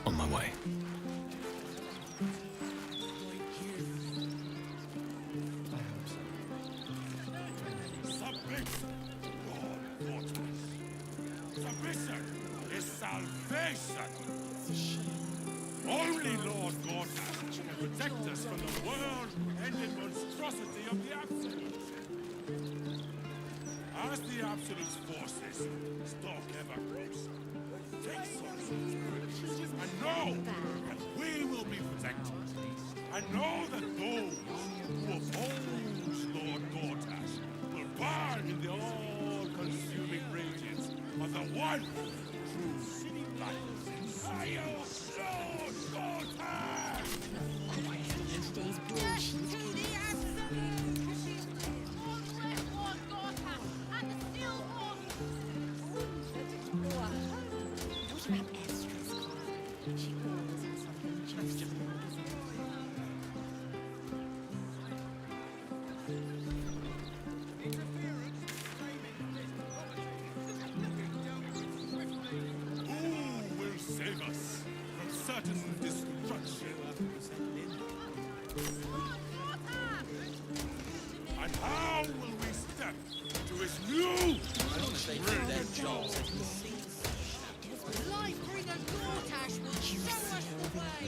On my way. Submission is salvation. Only Lord Gortash can protect us from the world-ending monstrosity of the Absolute. As the Absolute's forces stalk ever closer, take sorcery and know that we will be protected. And know that those who oppose Lord Gortash will burn in the all-consuming radiance of the one true light. Fire, Lord Gortash! Today's bullshit. Save us from certain destruction. And how will we step to his new Life-bringer Gortash will show us the way.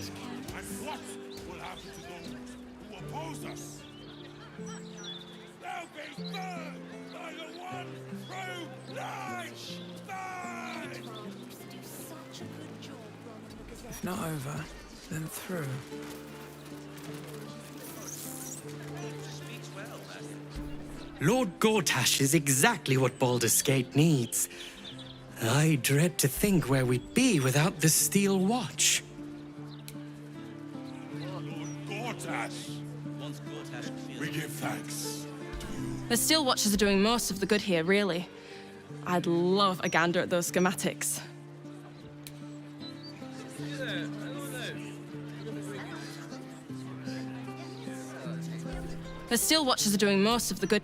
And what will happen to those who oppose us? They'll be burned by the one true light! Stand! If not over, then through. Lord Gortash is exactly what Baldur's Gate needs. I dread to think where we'd be without the Steel Watch. Lord Gortash, we give thanks to you. The Steel Watchers are doing most of the good here, really. I'd love a gander at those schematics. The Steel Watchers are doing most of the good.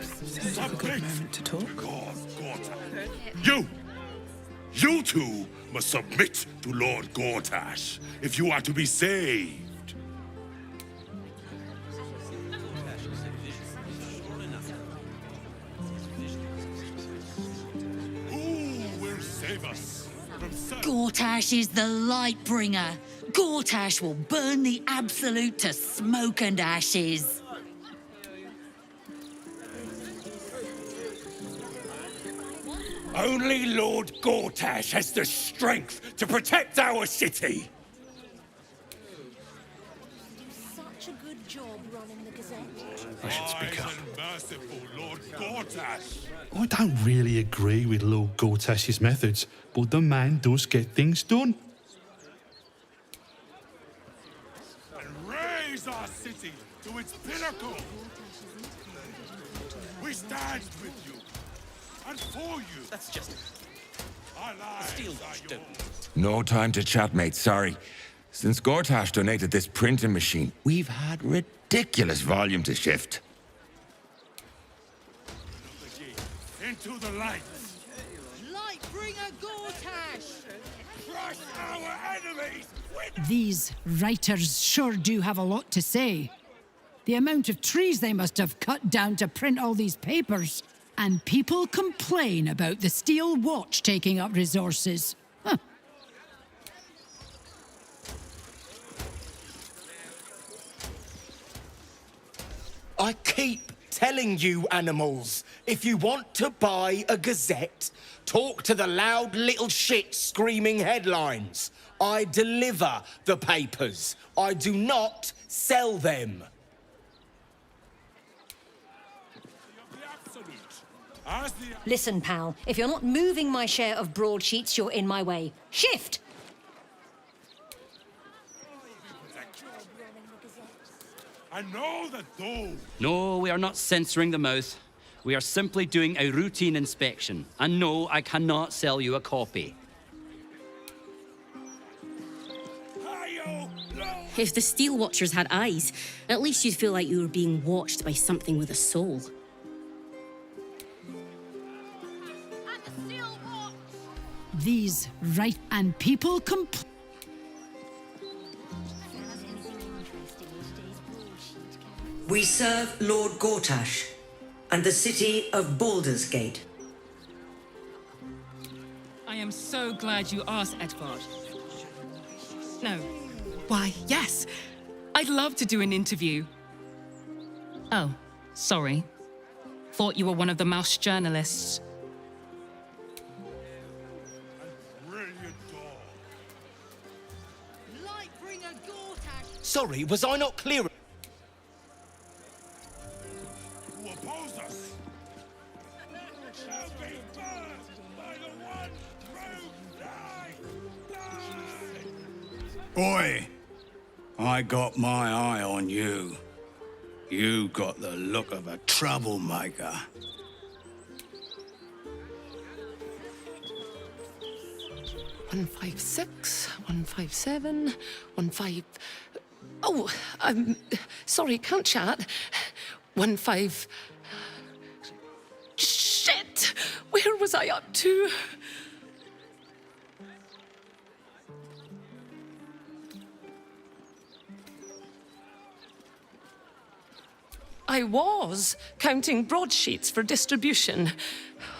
Seems like a good moment to talk. Lord Gortash. You two must submit to Lord Gortash if you are to be saved. Who will save us from Gortash is the light bringer. Gortash will burn the Absolute to smoke and ashes. Only Lord Gortash has the strength to protect our city. Such a good job running the Gazette. I should speak up. Merciful Lord Gortash. I don't really agree with Lord Gortash's methods, but the man does get things done. And raise our city to its pinnacle. We stand with you and for you. That's just Our lives Steel are Watch, yours. No time to chat, mate, sorry. Since Gortash donated this printing machine, we've had ridiculous volume to shift. Into the light. Light-bringer Gortash! Crush our enemies with These writers sure do have a lot to say. The amount of trees they must have cut down to print all these papers. And people complain about the Steel Watch taking up resources. Huh. I keep telling you animals, if you want to buy a Gazette, talk to the loud little shit screaming headlines. I deliver the papers. I do not sell them. Listen, pal, if you're not moving my share of broadsheets, you're in my way. Shift! I know that those. No, we are not censoring the mouth. We are simply doing a routine inspection. And no, I cannot sell you a copy. If the Steel Watchers had eyes, at least you'd feel like you were being watched by something with a soul. And the these right and people We serve Lord Gortash and the city of Baldur's Gate. I am so glad you asked, Edvard. No. Why, yes. I'd love to do an interview. Oh, sorry. Thought you were one of the mouse journalists. Sorry, was I not clear? Who oppose us shall be burned by the one true die! Oi! I got my eye on you. You got the look of a troublemaker. One 156, 157, 15. Oh, sorry, can't chat. 15. Shit! Where was I up to? I was counting broadsheets for distribution.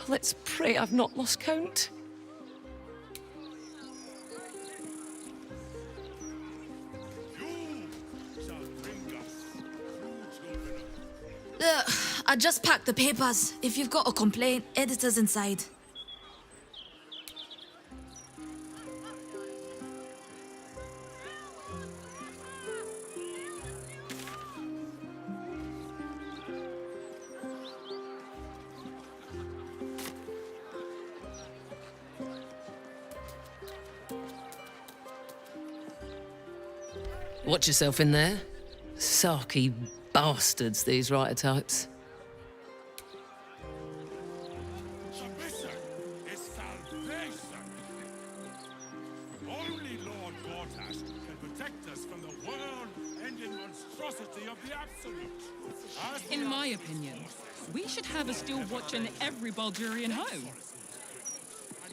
Let's pray I've not lost count. I just packed the papers. If you've got a complaint, editor's inside. Watch yourself in there. Sarky bastards, these writer types. Submission is salvation. Only Lord Gortash can protect us from the world-ending monstrosity of the Absolute. In my opinion, we should have a steel watcher in every Baldurian home.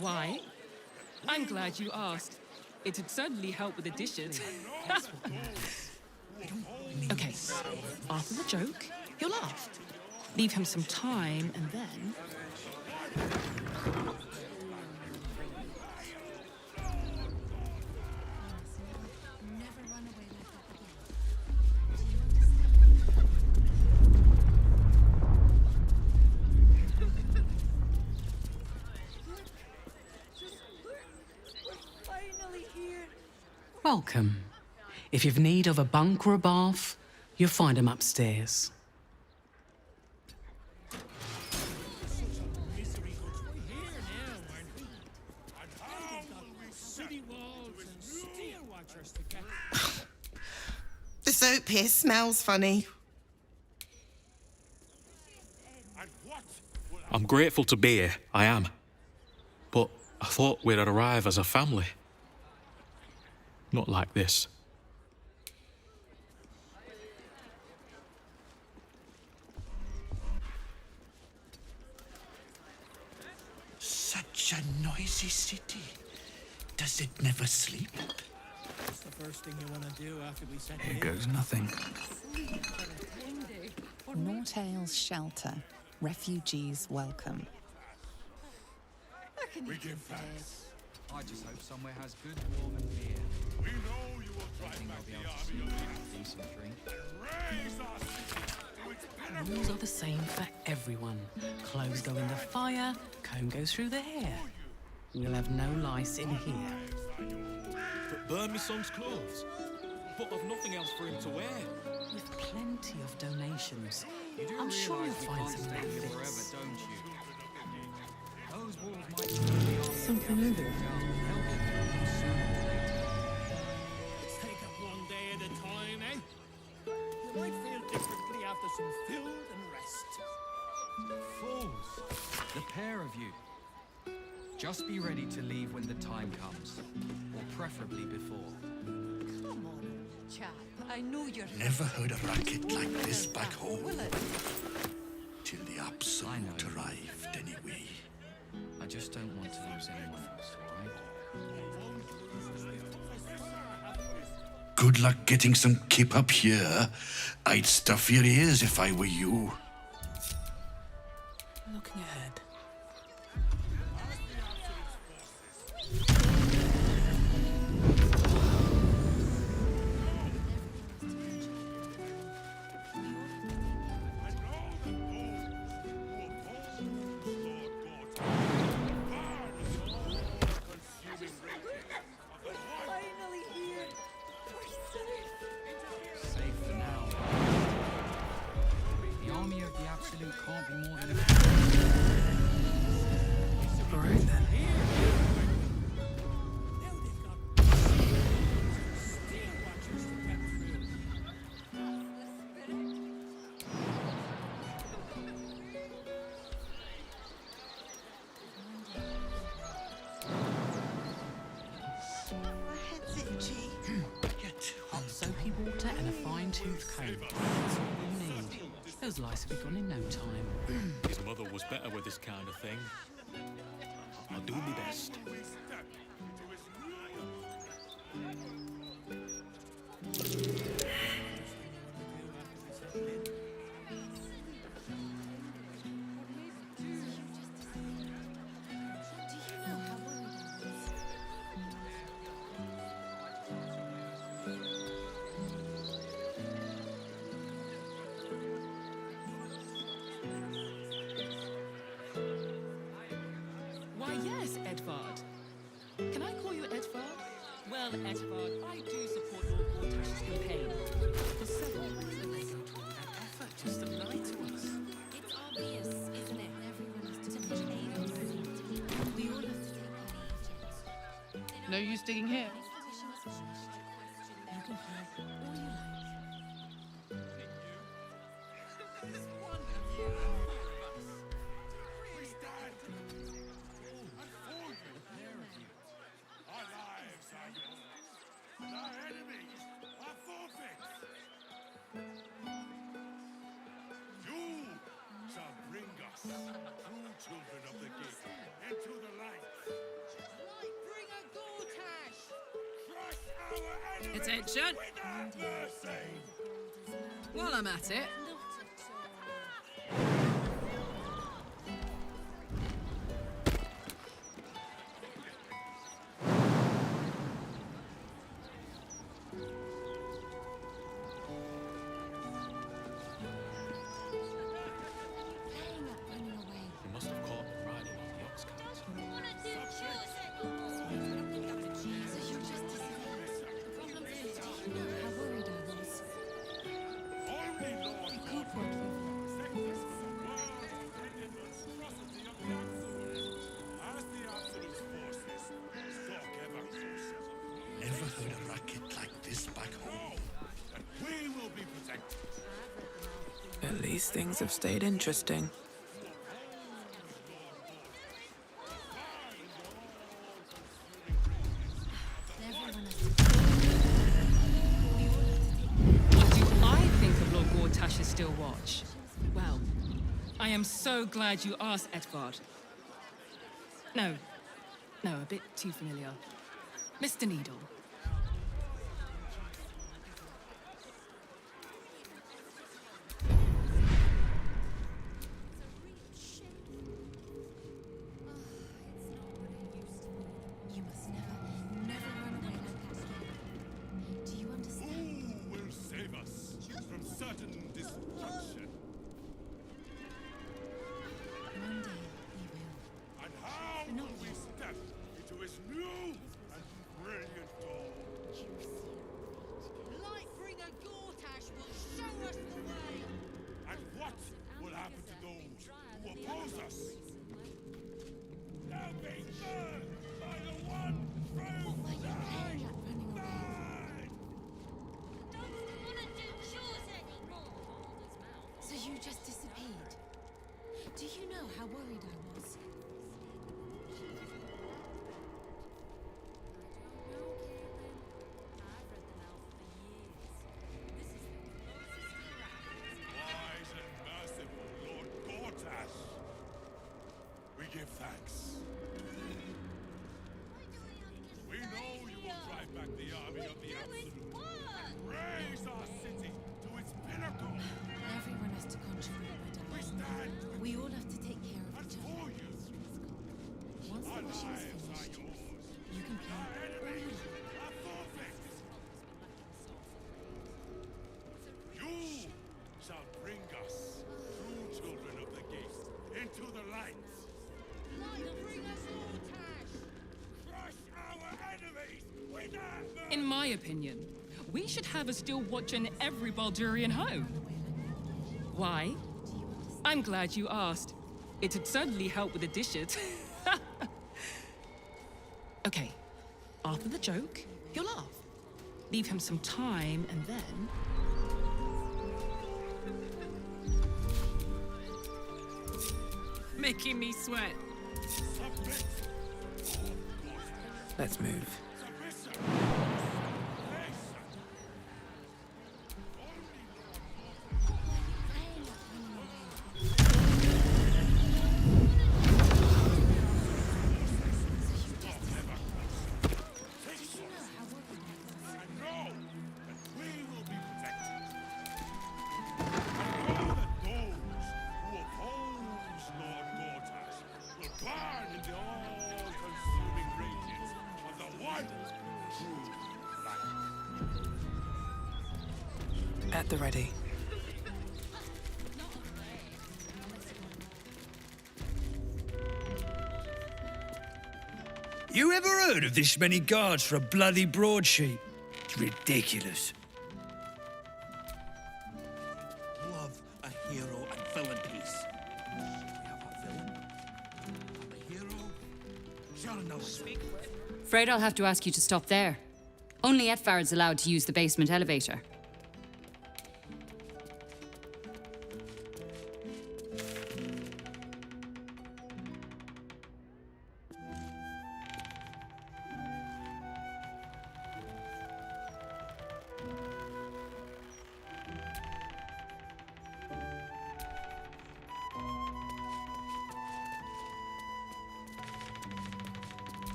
Why? I'm glad you asked. It'd certainly help with the dishes. Okay, after the joke, he'll laugh. Leave him some time, and then... Welcome. If you've need of a bunk or a bath, you'll find them upstairs. The soap here smells funny. I'm grateful to be here, I am. But I thought we'd arrive as a family. Not like this. Such a noisy city. Does it never sleep? That's the first thing you want to do after we set Here goes nothing. Nortale's shelter. Refugees welcome. We give thanks. I just hope somewhere has good warm and beer. We know you will drive back the army of the Decent drink. Raise our city to its pinnacle. Rules are the same for everyone. Clothes go in the fire, comb goes through the hair. We'll have no lice in here. But burn my son's clothes. But I've nothing else for him to wear. With plenty of donations. You do I'm sure you'll realise we find can't some stay here benefits. forever, don't you? Those walls might Something over there. Take it one day at a time, eh? You might feel differently after some food and rest. Fools! The pair of you. Just be ready to leave when the time comes. Or preferably before. Come on, chap. I know you're... Never heard a racket like this back home. Till the Absolute arrived, anyway. I just don't want to lose anyone else, all right? Good luck getting some kip up here. I'd stuff your ears if I were you. Looking ahead. Safe for now. The army of the Absolute can't be more than a... All right then. Hot soapy water and a fine-tooth comb. That's all we need. Those lice will be gone in no time. His mother was better with this kind of thing. I'll do my best. Why, yes, Edvard. Can I call you Edvard? Well, Edvard, I do support Lord Gortash's campaign. For several reasons, they go to all that effort just to lie to us. It's obvious, isn't it? Everyone's to aid us. We all have to take No use digging here. You can have all you like. Our lives are yours. Our enemies are forfeit. You shall bring us, true children of the gate, into the light. Lightbringer Gortash! Crush our enemies Attention! without mercy. While I'm at it, You must have caught them riding on the ox cart. Only Lord as the Absolute's forces stalk ever closer. Never heard a racket like this back home. And we will be protected. at least things have stayed interesting. What do I think of Lord Gortash's Still Watch? Well, I am so glad you asked, Edvard. No, a bit too familiar. Mr. Needle. You must never run away like that again. Do you understand? Who will save us from certain destruction? One day we will. And how will we step into his new and brilliant dawn? Lightbringer Gortash will show us the way! And what will happen to those who oppose us? They'll be burned by the one true light! So you just disappeared? Do you know how worried I was? Wise and merciful Lord Gortash, we give thanks. opinion, we should have a steel watcher in every Baldurian home. Why? I'm glad you asked. It'd certainly help with the dishes. Okay, after the joke, he'll laugh. Leave him some time, and then... Making me sweat. Let's move. At the ready. You ever heard of this many guards for a bloody broadsheet? It's ridiculous. Love a hero and villain piece. We have a villain, have a hero. Sure, no. Afraid I'll have to ask you to stop there. Only Etfard's allowed to use the basement elevator.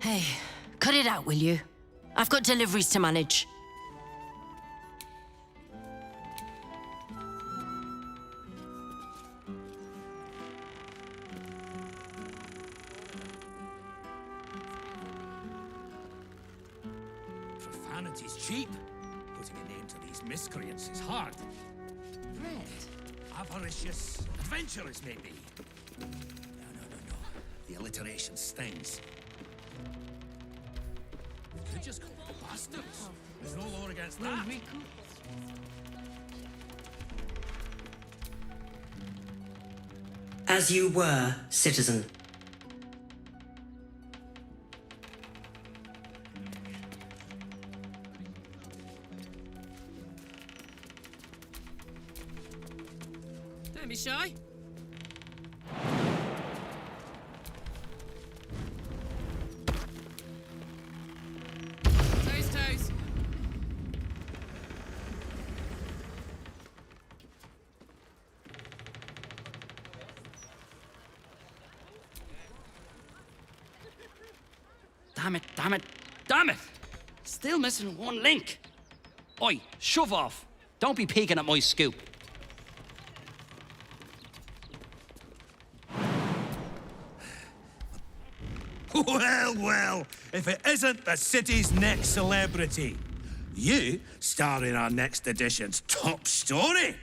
Hey, cut it out, will you? I've got deliveries to manage. Profanity's cheap. Putting a name to these miscreants is hard. Red. Avaricious. Adventurous, maybe. No. The alliteration stings. Could just call them bastards. There's no law against that. As you were, citizen. Don't be shy. Toes. Damn it! Still missing one link. Oi, shove off. Don't be peeking at my scoop. Well, if it isn't the city's next celebrity. You star in our next edition's top story.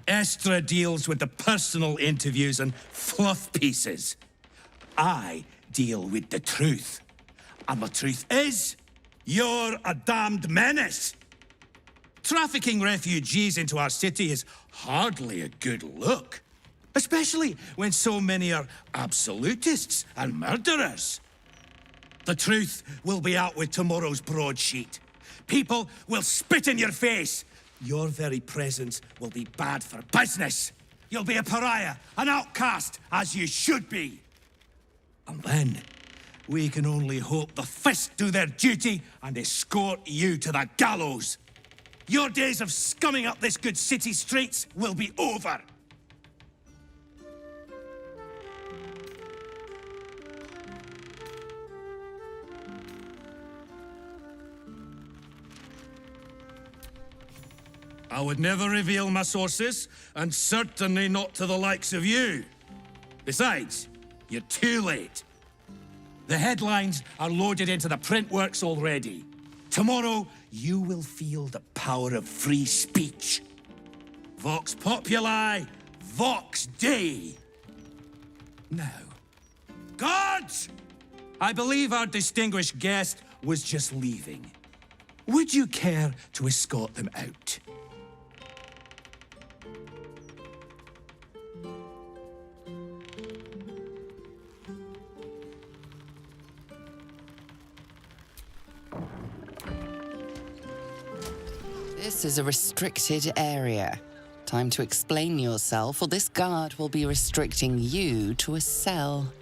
Estra deals with the personal interviews and fluff pieces. I deal with the truth. And the truth is, you're a damned menace. Trafficking refugees into our city is hardly a good look. Especially when so many are absolutists and murderers. The truth will be out with tomorrow's broadsheet. People will spit in your face. Your very presence will be bad for business. You'll be a pariah, an outcast, as you should be. And then, we can only hope the fist do their duty and escort you to the gallows. Your days of scumming up this good city streets will be over. I would never reveal my sources, and certainly not to the likes of you. Besides, you're too late. The headlines are loaded into the print works already. Tomorrow, you will feel the power of free speech. Vox Populi, Vox Dei. Now, guards! I believe our distinguished guest was just leaving. Would you care to escort them out? This is a restricted area. Time to explain yourself, or this guard will be restricting you to a cell.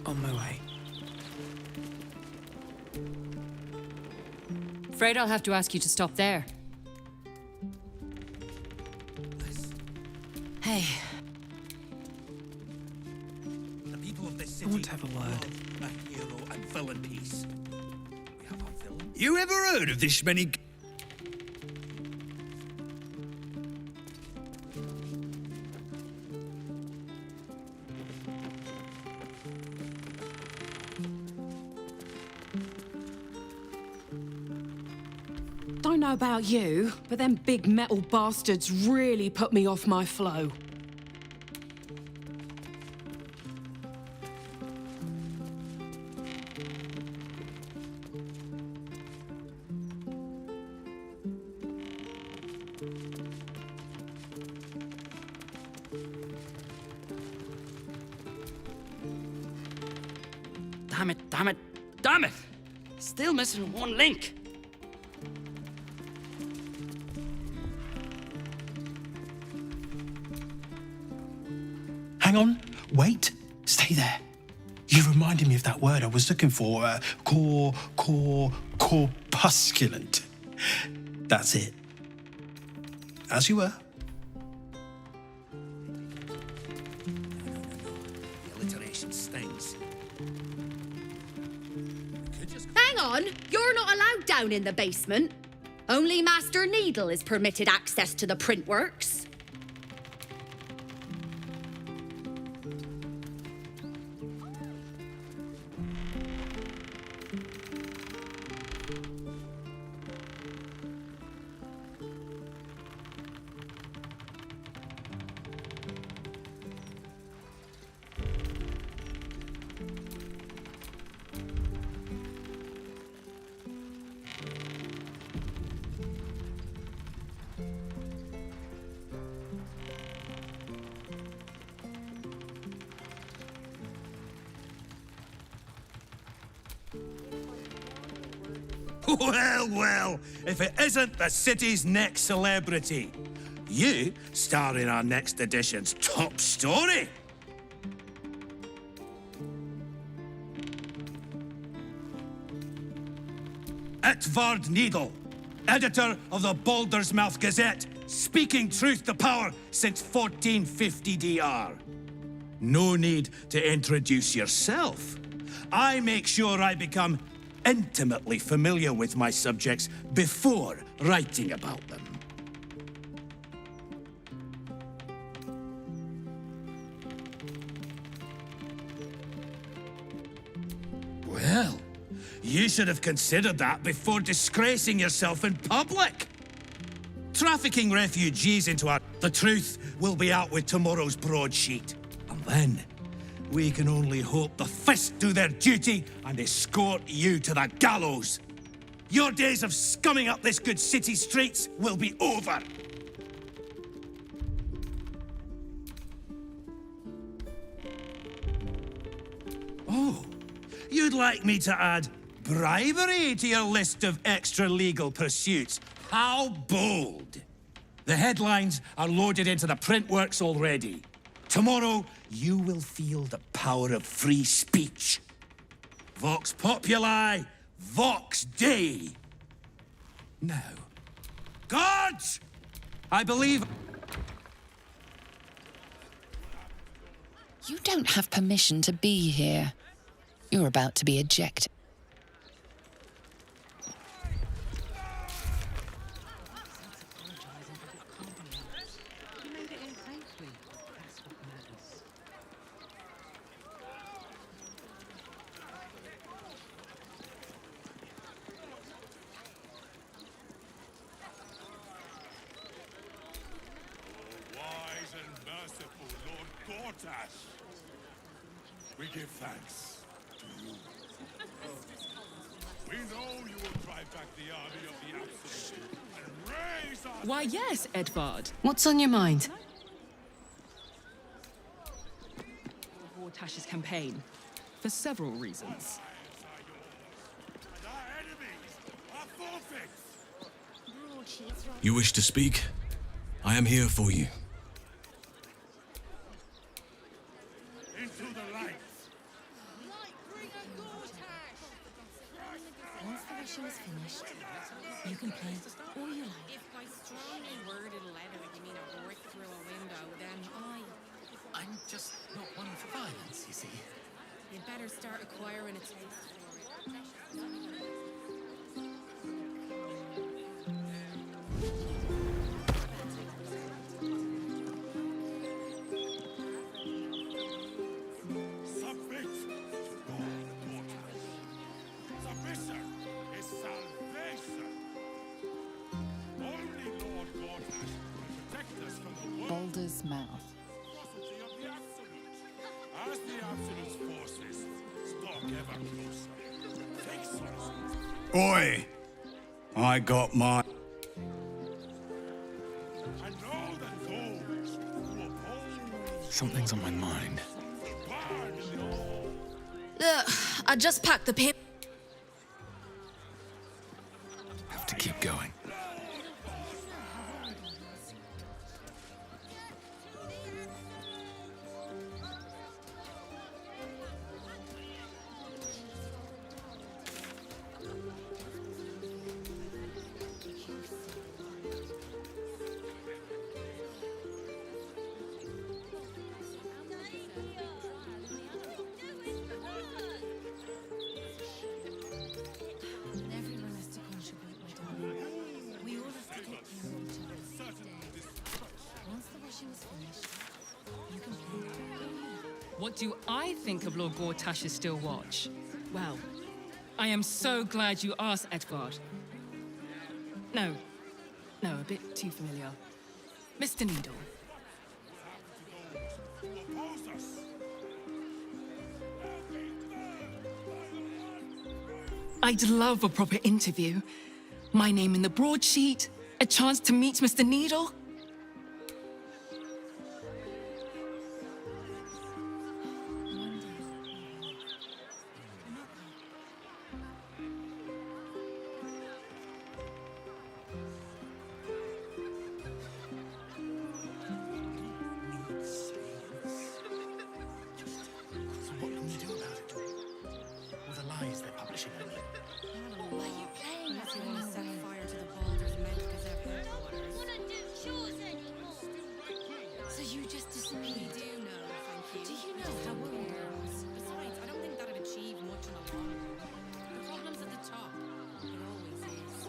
On my way. Afraid I'll have to ask you to stop there. Hey. The people of this city I want to have a word. love a hero and villain piece. We have a villain. You ever heard of this many... Don't know about you, but them big metal bastards really put me off my flow. Damn it, damn it, damn it! Still missing one link. Hang on, wait, stay there. You reminded me of that word I was looking for, corpusculant. That's it. As you were. The alliteration stings. Hang on, you're not allowed down in the basement. Only Master Needle is permitted access to the print works. Well, well, if it isn't the city's next celebrity. You star in our next edition's top story. Edvard Needle, editor of the Baldur's Mouth Gazette, speaking truth to power since 1450 DR. No need to introduce yourself. I make sure I become intimately familiar with my subjects before writing about them. Well, you should have considered that before disgracing yourself in public. Trafficking refugees into our... The truth will be out with tomorrow's broadsheet. And then, we can only hope the fist do their duty and escort you to the gallows. Your days of scumming up this good city streets will be over. Oh, you'd like me to add bribery to your list of extra-legal pursuits? How bold! The headlines are loaded into the print works already. Tomorrow, you will feel the power of free speech. Vox populi, vox dei. Now, guards! I believe... You don't have permission to be here. You're about to be ejected. Wise and merciful Lord Gortash, we give thanks to you. We know you will drive back the army of the Absolute and raise our... Why, yes, Edvard. What's on your mind? Gortash's campaign. For several reasons. And our enemies are forfeits. You wish to speak? I am here for you. Into the light. Once the wishing is finished, you can play all you like. If by strongly worded letter you mean a brick through a window, then I'm just not one for violence, you see. you'd better start acquiring a taste for it. Submit to God, Gortash. Submission is salvation. Only Lord Gortash will protect us from the world. Baldur's mouth. Ferocity of the Absolute. As the Absolute's forces stalk ever closer, take solace. Oi! I got my... And know that those who oppose Something's on my mind. Look, I just packed the paper. Have to keep going. Everyone has to contribute, my darling. We all have to take care of each other. Once the wishing is finished, you can play all you like. What do I think of Lord Gortash's still watch? Well, I am so glad you asked, Edvard. No, a bit too familiar. Mr. Needle. I'd love a proper interview. My name in the broadsheet, a chance to meet Mr. Needle. So what can we do about it? All the lies they're publishing on you. Why are you playing as you want to set fire to the Baldur's Mount Gazette headquarters? So you just disappeared. We do know, thank you. Do you know how we're Besides, I don't think that'd achieve much in the long run. The problem's at the top. It always is.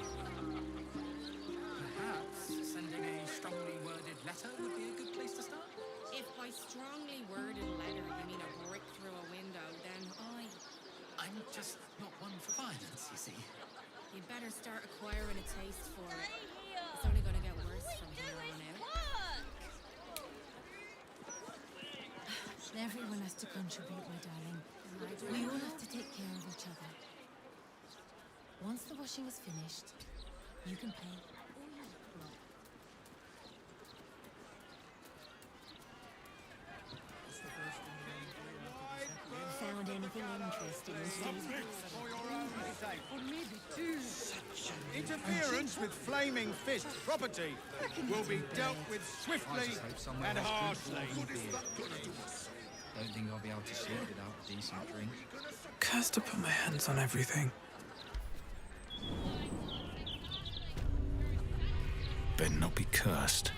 Perhaps sending a strongly worded letter would be a good place to start. If by strongly worded letter you mean a brick through a window, then I'm just not one for violence, you see. you'd better start acquiring a taste for it. It's only gonna get worse from here on out. Everyone has to contribute. contribute, my darling. We all have to take care of each other. Once the washing is finished, you can pay all you like. Found anything interesting, Steve? Or maybe two. Interference with flaming fist property will be dealt with swiftly and harshly. Don't think I'll be able to sleep without a decent drink. Cursed to put my hands on everything. Better not be cursed.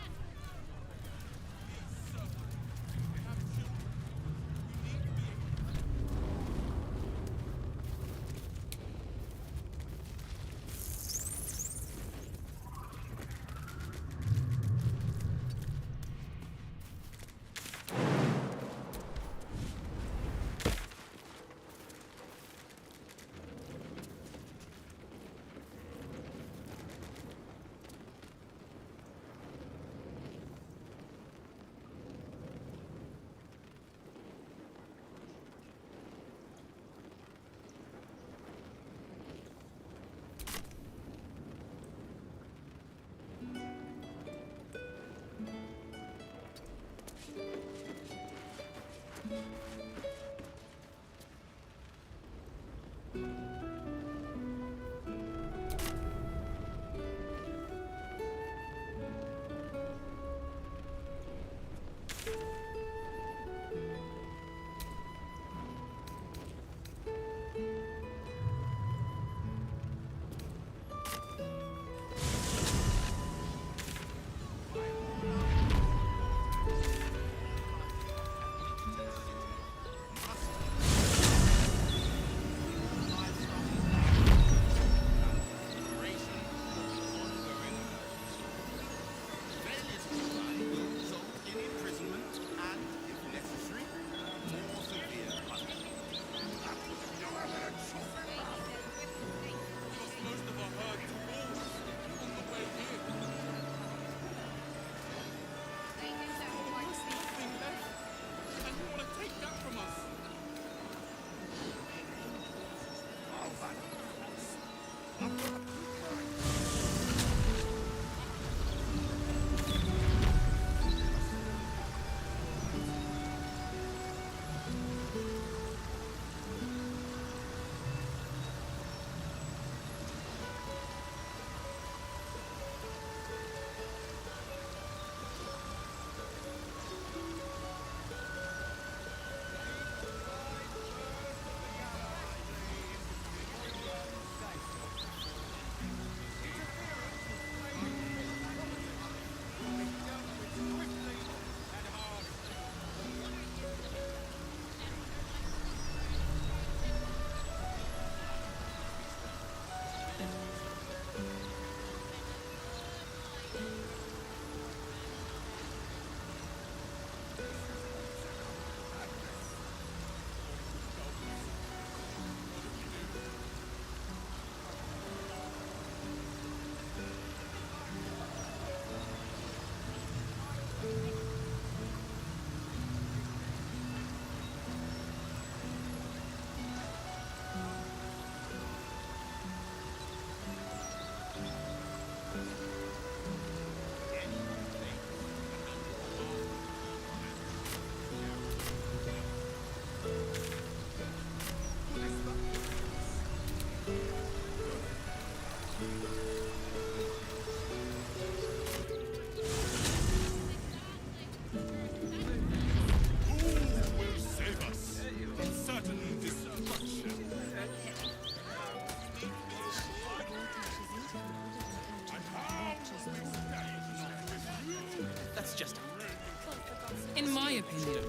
In my opinion,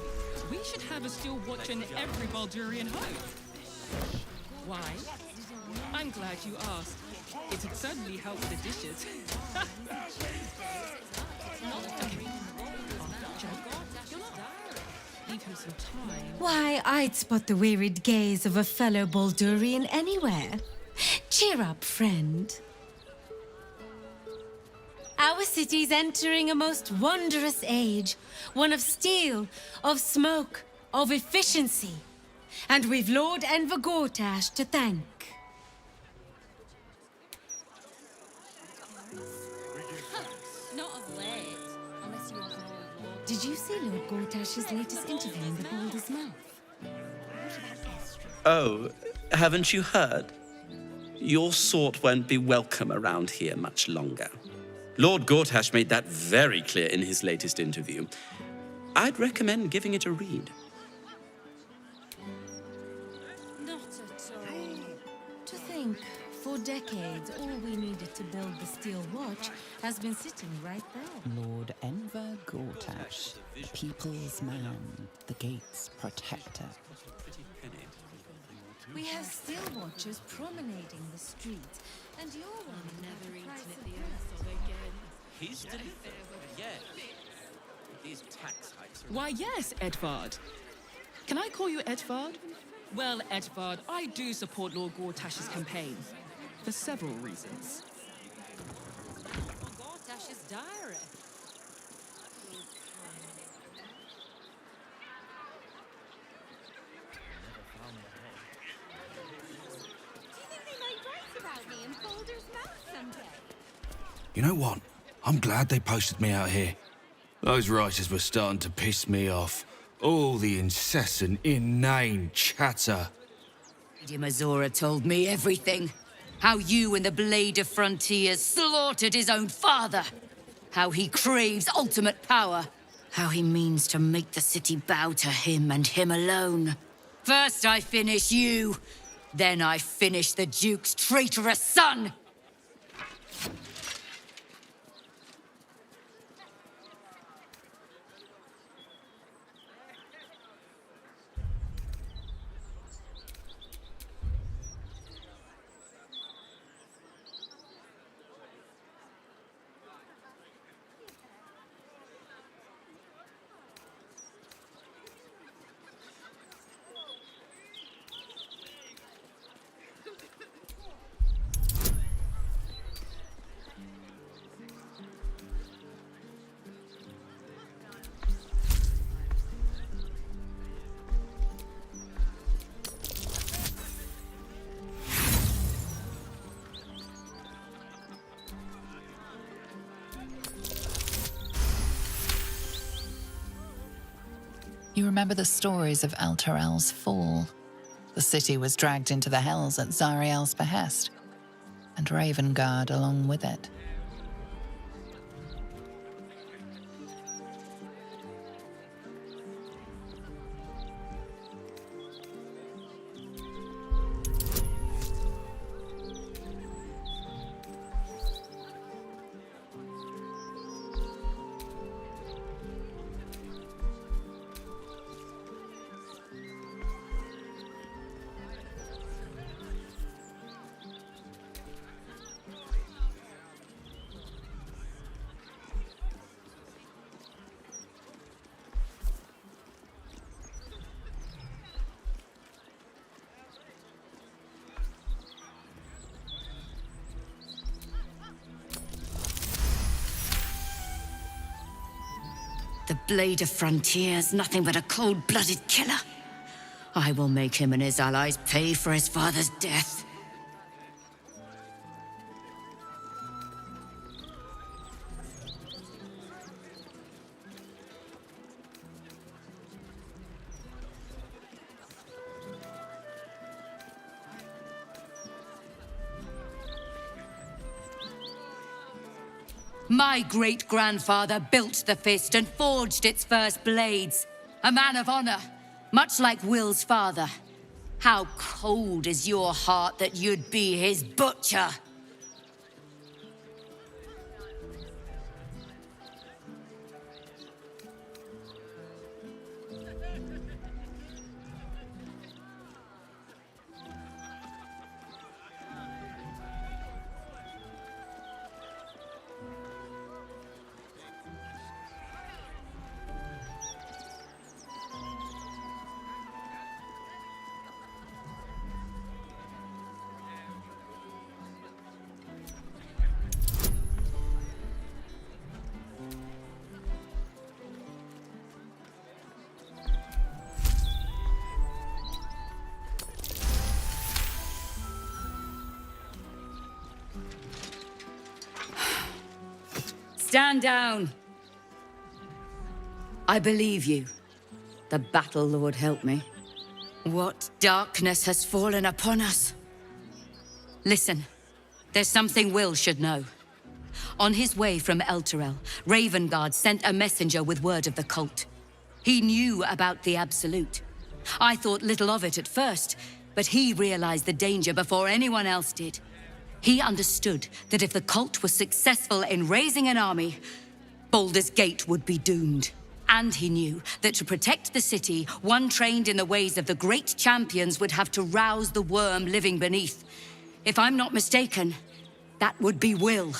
we should have a steel watch in every Baldurian home. Why? I'm glad you asked. It would certainly help the dishes. Leave him some time. Why, I'd spot the wearied gaze of a fellow Baldurian anywhere. Cheer up, friend. Our city's entering a most wondrous age, one of steel, of smoke, of efficiency. And we've Lord Enver Gortash to thank. Not of late, unless you want more Lord. Did you see Lord Gortash's latest interview in the Balder's Mouth? Oh, haven't you heard? Your sort won't be welcome around here much longer. Lord Gortash made that very clear in his latest interview. I'd recommend giving it a read. Not at all. To think, for decades, all we needed to build the steel watch has been sitting right there. Lord Enver Gortash, the people's man, the gate's protector. We have steel watchers promenading the streets, and you're one never eaten at the earth again. He's still yeah. These tax hikes are... Why, yes, Edvard. Can I call you Edvard? Well, Edvard, I do support Lord Gortash's campaign. For several reasons. Gortash's diary. You know what? I'm glad they posted me out here. Those writers were starting to piss me off. All the incessant, inane chatter. Lady Mazora told me everything. How you and the Blade of Frontiers slaughtered his own father. How he craves ultimate power. How he means to make the city bow to him and him alone. First I finish you, then I finish the Duke's traitorous son! You remember the stories of Altarel's fall. The city was dragged into the hells at Zariel's behest, and Ravengard along with it. The Blade of Frontiers, nothing but a cold-blooded killer. I will make him and his allies pay for his father's death. My great-grandfather built the fist and forged its first blades. A man of honor, much like Will's father. How cold is your heart that you'd be his butcher? Stand down. I believe you. The battle lord help me. What darkness has fallen upon us? Listen, there's something Will should know. On his way from Elturel, Ravengard sent a messenger with word of the cult. He knew about the Absolute. I thought little of it at first, but he realized the danger before anyone else did. He understood that if the cult was successful in raising an army, Baldur's Gate would be doomed. And he knew that to protect the city, one trained in the ways of the great champions would have to rouse the worm living beneath. If I'm not mistaken, that would be Will.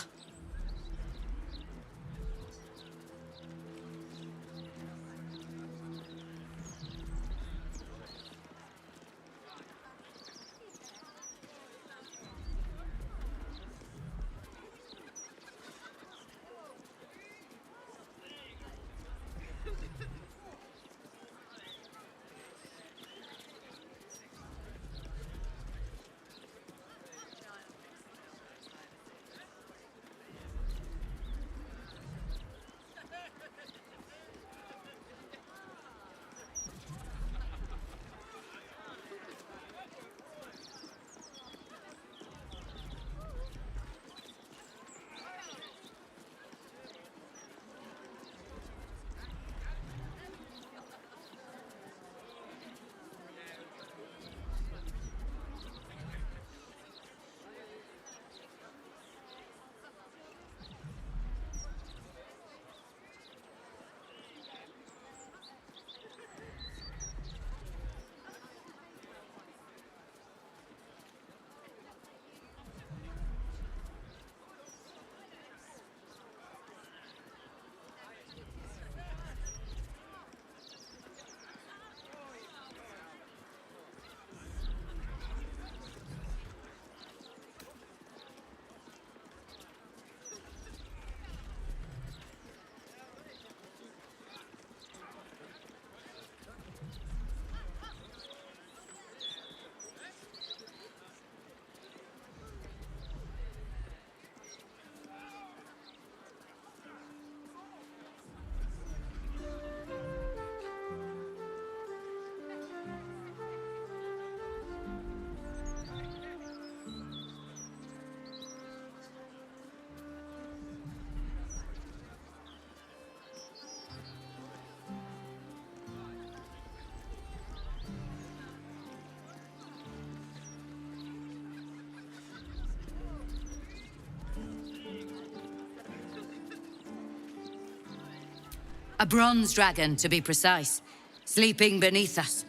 A bronze dragon, to be precise, sleeping beneath us.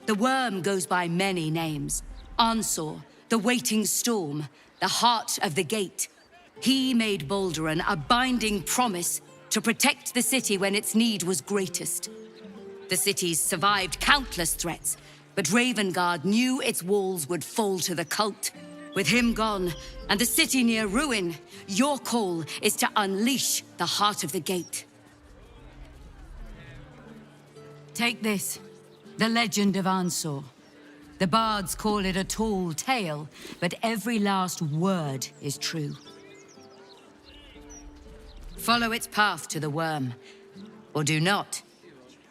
The worm goes by many names. Ansor, the waiting storm, the heart of the gate. He made Balduran a binding promise to protect the city when its need was greatest. The city's survived countless threats, but Ravengard knew its walls would fall to the cult. With him gone, and the city near ruin, your call is to unleash the heart of the gate. Take this, the legend of Ansor. The bards call it a tall tale, but every last word is true. Follow its path to the worm, or do not,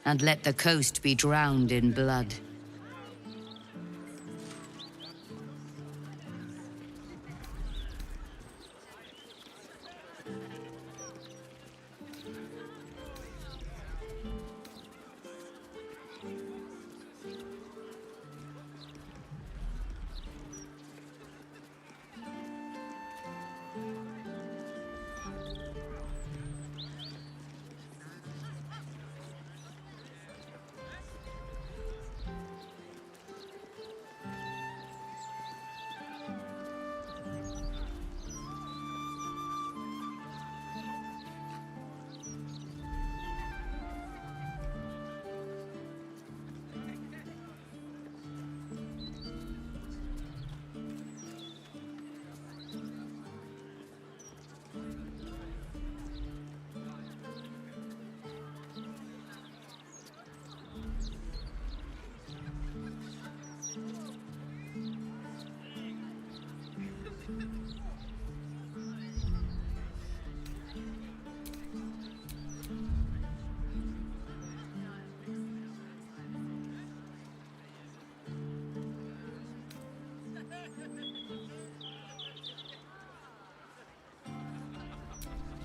and let the coast be drowned in blood.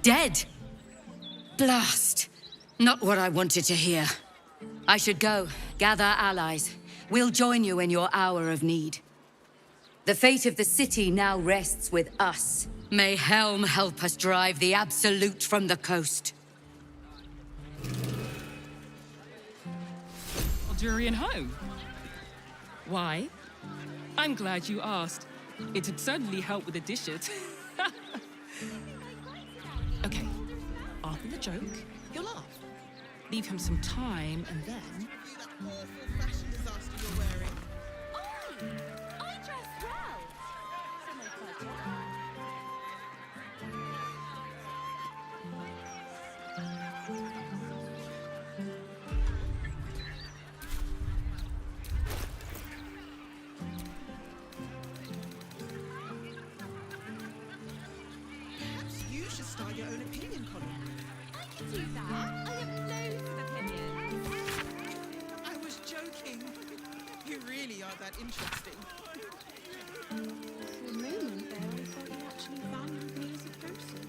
Dead? Blast. Not what I wanted to hear. I should go, gather allies. We'll join you in your hour of need. The fate of the city now rests with us. May Helm help us drive the Absolute from the coast. Baldurian home? Why? I'm glad you asked. It'd certainly help with the dishes. Okay, after the joke, you'll laugh. Leave him some time, and then... You should start your own opinion column. I can do that. I have loads of opinions. I was joking. You really are that interesting. For a moment there, I thought you actually valued me as a person.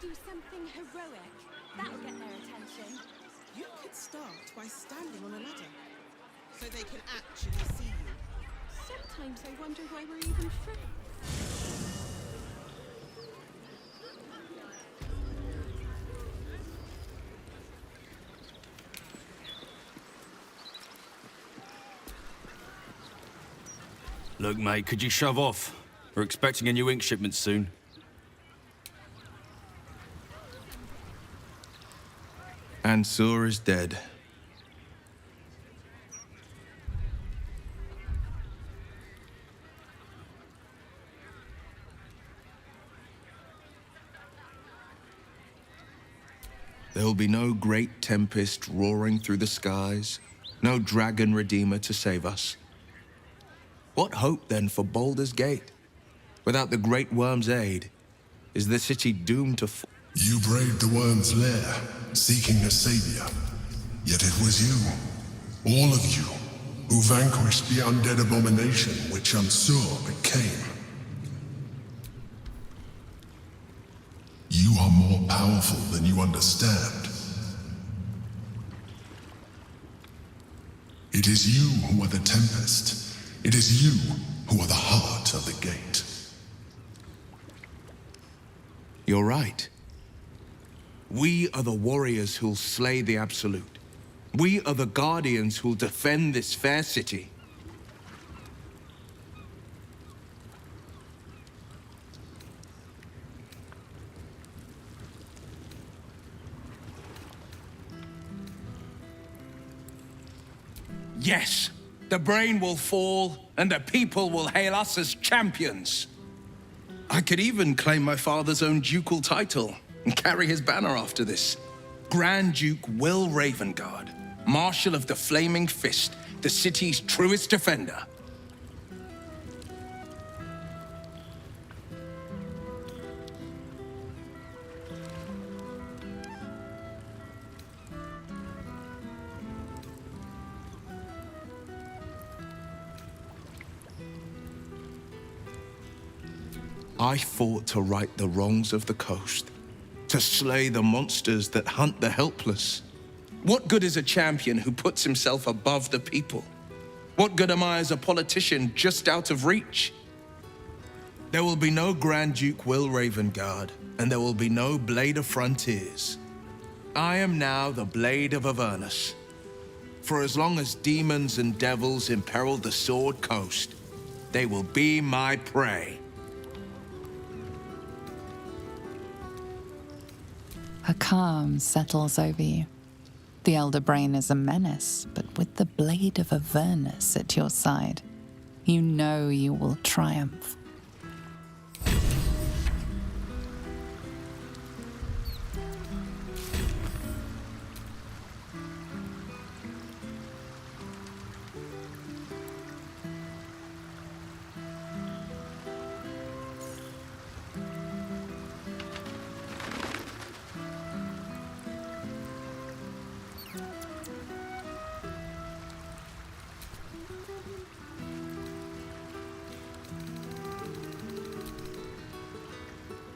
Do something heroic. That'll get their attention. You could start by standing on a ladder, so they can actually see you. Sometimes I wonder why we're even friends. Look, mate, could you shove off? We're expecting a new ink shipment soon. Ansur is dead. There will be no great tempest roaring through the skies, no dragon redeemer to save us. What hope, then, for Baldur's Gate? Without the Great Worm's aid, is the city doomed to fall? You braved the Worm's lair, seeking a savior. Yet it was you, all of you, who vanquished the undead abomination which Ansur became. You are more powerful than you understand. It is you who are the Tempest. It is you who are the heart of the gate. You're right. We are the warriors who'll slay the Absolute. We are the guardians who'll defend this fair city. Yes, the brain will fall, and the people will hail us as champions. I could even claim my father's own ducal title and carry his banner after this. Grand Duke Will Ravengard, Marshal of the Flaming Fist, the city's truest defender. I fought to right the wrongs of the coast, to slay the monsters that hunt the helpless. What good is a champion who puts himself above the people? What good am I as a politician just out of reach? There will be no Grand Duke Will Ravengard, and there will be no Blade of Frontiers. I am now the Blade of Avernus. For as long as demons and devils imperil the Sword Coast, they will be my prey. A calm settles over you. The Elder Brain is a menace, but with the Blade of Avernus at your side, you know you will triumph.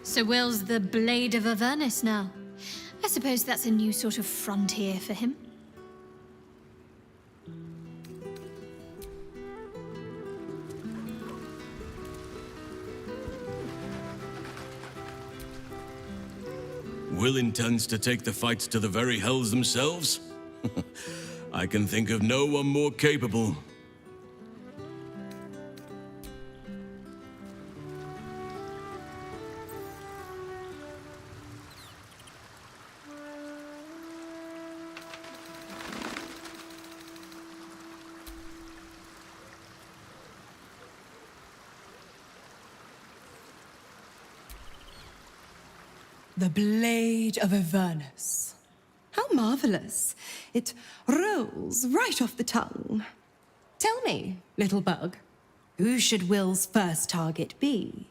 So Will's the Blade of Avernus now. I suppose that's a new sort of frontier for him. Will intends to take the fights to the very hells themselves? I can think of no one more capable. The Blade of Avernus. How marvelous. It rolls right off the tongue. Tell me, little bug, who should Will's first target be?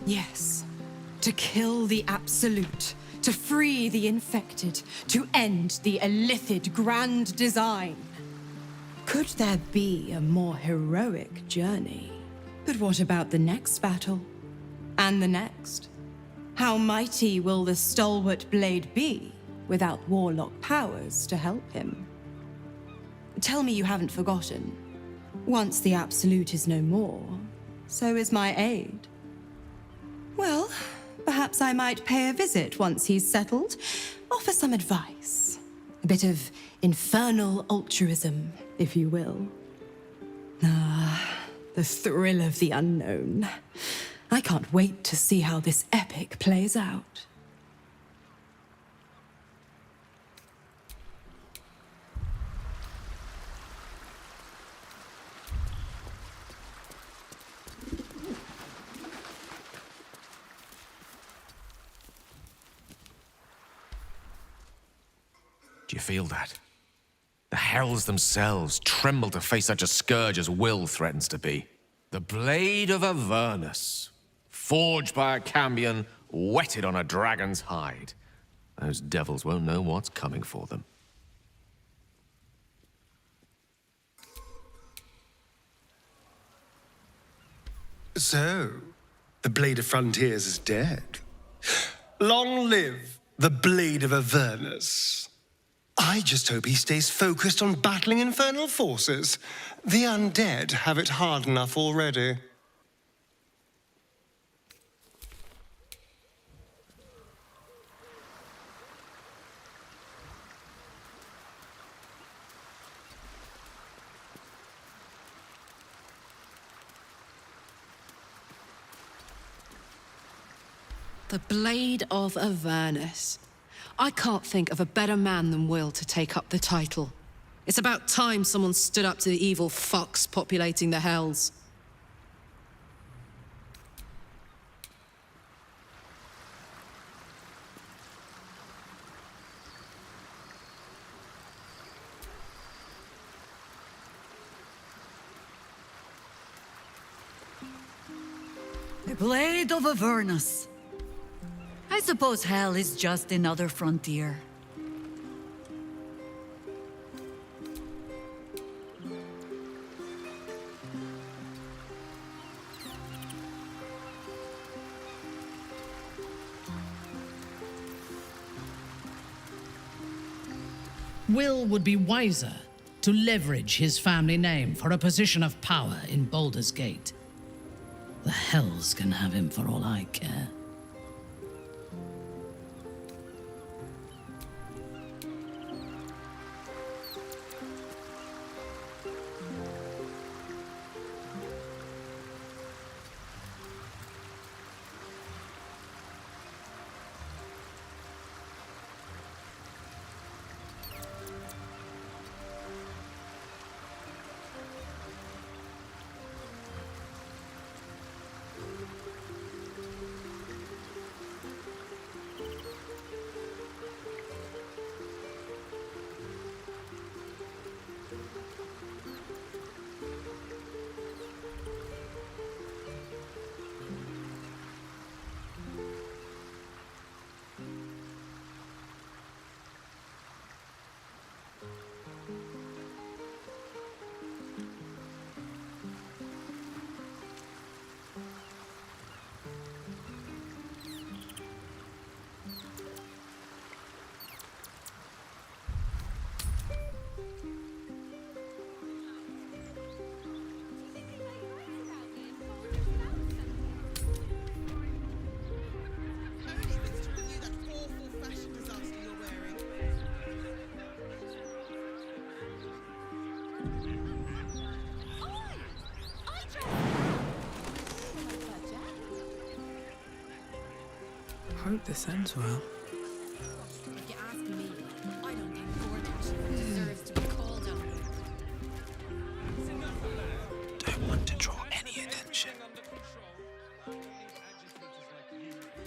Yes, to kill the Absolute, to free the infected, to end the illithid grand design. Could there be a more heroic journey? But what about the next battle? And the next? How mighty will the stalwart blade be without warlock powers to help him? Tell me you haven't forgotten. Once the Absolute is no more, so is my aid. Well, perhaps I might pay a visit once he's settled, offer some advice. A bit of infernal altruism, if you will. Ah, the thrill of the unknown. I can't wait to see how this epic plays out. Do you feel that? The hells themselves tremble to face such a scourge as Will threatens to be. The blade of Avernus, forged by a Cambion, whetted on a dragon's hide. Those devils won't know what's coming for them. So, the Blade of Frontiers is dead. Long live the Blade of Avernus. I just hope he stays focused on battling infernal forces. The undead have it hard enough already. The Blade of Avernus. I can't think of a better man than Will to take up the title. It's about time someone stood up to the evil fucks populating the hells. The Blade of Avernus. I suppose hell is just another frontier. Will would be wiser to leverage his family name for a position of power in Baldur's Gate. The hells can have him for all I care. Hope this ends well. If you ask me, I don't think Gortash deserves to be called on. Don't want to draw any attention.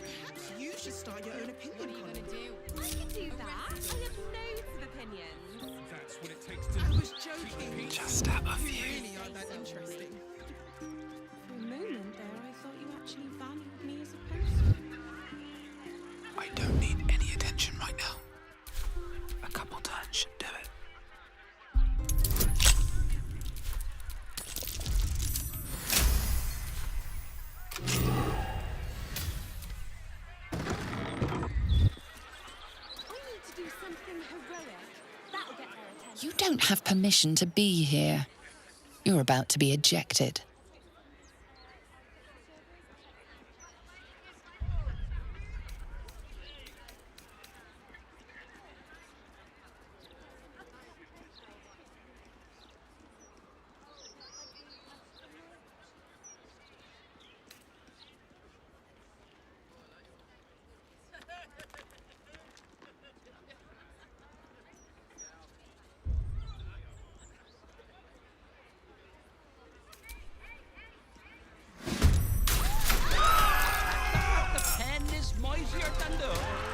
Perhaps you should start your own opinion column. I can do that. I have loads of opinions. That's what it takes to. I was joking. Just have a few. You really are that interesting. For a moment there, I thought you actually valued me as a You don't have permission to be here. You're about to be ejected. Pen is mightier than the...